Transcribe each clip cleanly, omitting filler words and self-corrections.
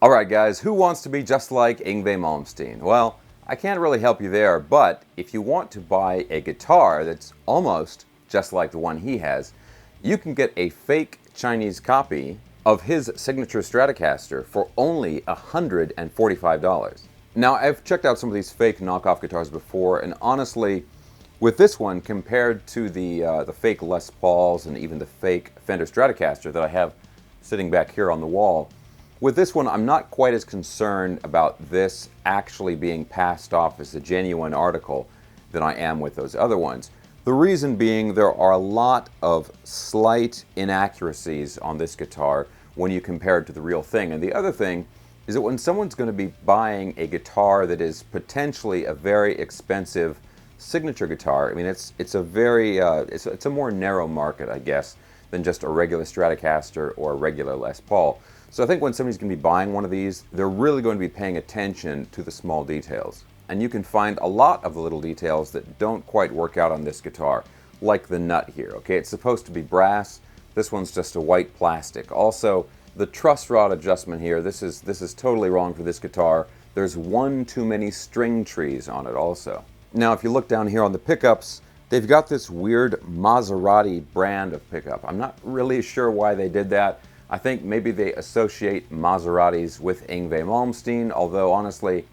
Alright guys, who wants to be just like Yngwie Malmsteen? Well, I can't really help you there, but if you want to buy a guitar that's almost just like the one he has, you can get a fake Chinese copy of his signature Stratocaster for only $145. Now, I've checked out some of these fake knockoff guitars before, and honestly, with this one compared to the fake Les Pauls and even the fake Fender Stratocaster that I have sitting back here on the wall, with this one, I'm not quite as concerned about this actually being passed off as a genuine article than I am with those other ones. The reason being there are a lot of slight inaccuracies on this guitar when you compare it to the real thing. And the other thing is that when someone's going to be buying a guitar that is potentially a very expensive signature guitar, I mean, it's a more narrow market, I guess, than just a regular Stratocaster or a regular Les Paul. So I think when somebody's going to be buying one of these, they're really going to be paying attention to the small details. And you can find a lot of the little details that don't quite work out on this guitar, like the nut here. Okay, it's supposed to be brass. This one's just a white plastic. Also, the truss rod adjustment here, this is totally wrong for this guitar. There's one too many string trees on it also. Now, if you look down here on the pickups, they've got this weird Maserati brand of pickup. I'm not really sure why they did that. I think maybe they associate Maseratis with Yngwie Malmsteen, although honestly,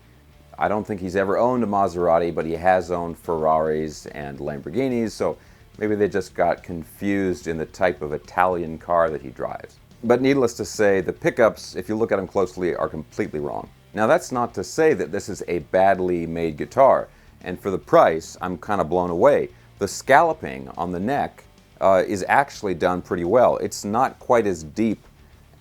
I don't think he's ever owned a Maserati, but he has owned Ferraris and Lamborghinis, so maybe they just got confused in the type of Italian car that he drives. But needless to say, the pickups, if you look at them closely, are completely wrong. Now that's not to say that this is a badly made guitar, and for the price, I'm kind of blown away. The scalloping on the neck is actually done pretty well. It's not quite as deep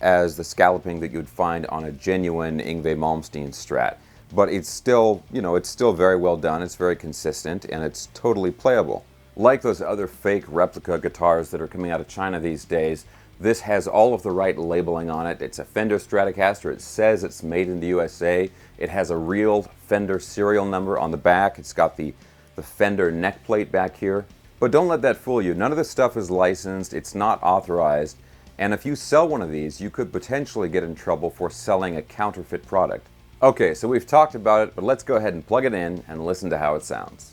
as the scalloping that you'd find on a genuine Yngwie Malmsteen Strat, but it's still, it's still very well done, it's very consistent, and it's totally playable. Like those other fake replica guitars that are coming out of China these days, this has all of the right labeling on it. It's a Fender Stratocaster. It says it's made in the USA. It has a real Fender serial number on the back. It's got the Fender neck plate back here. But don't let that fool you. None of this stuff is licensed. It's not authorized. And if you sell one of these, you could potentially get in trouble for selling a counterfeit product. Okay, so we've talked about it, but let's go ahead and plug it in and listen to how it sounds.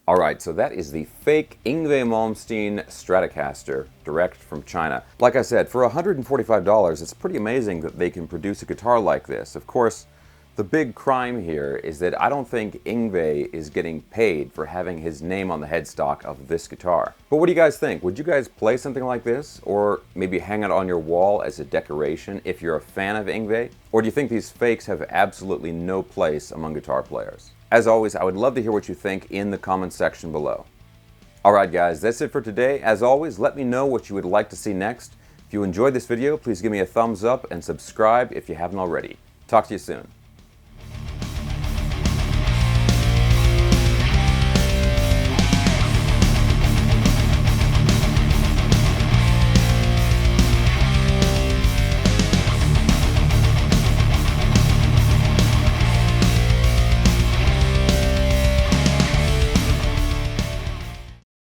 Alright, so that is the fake Yngwie Malmsteen Stratocaster, direct from China. Like I said, for $145, it's pretty amazing that they can produce a guitar like this. Of course, the big crime here is that I don't think Yngwie is getting paid for having his name on the headstock of this guitar. But what do you guys think? Would you guys play something like this? Or maybe hang it on your wall as a decoration if you're a fan of Yngwie? Or do you think these fakes have absolutely no place among guitar players? As always, I would love to hear what you think in the comments section below. Alright guys, that's it for today. As always, let me know what you would like to see next. If you enjoyed this video, please give me a thumbs up and subscribe if you haven't already. Talk to you soon.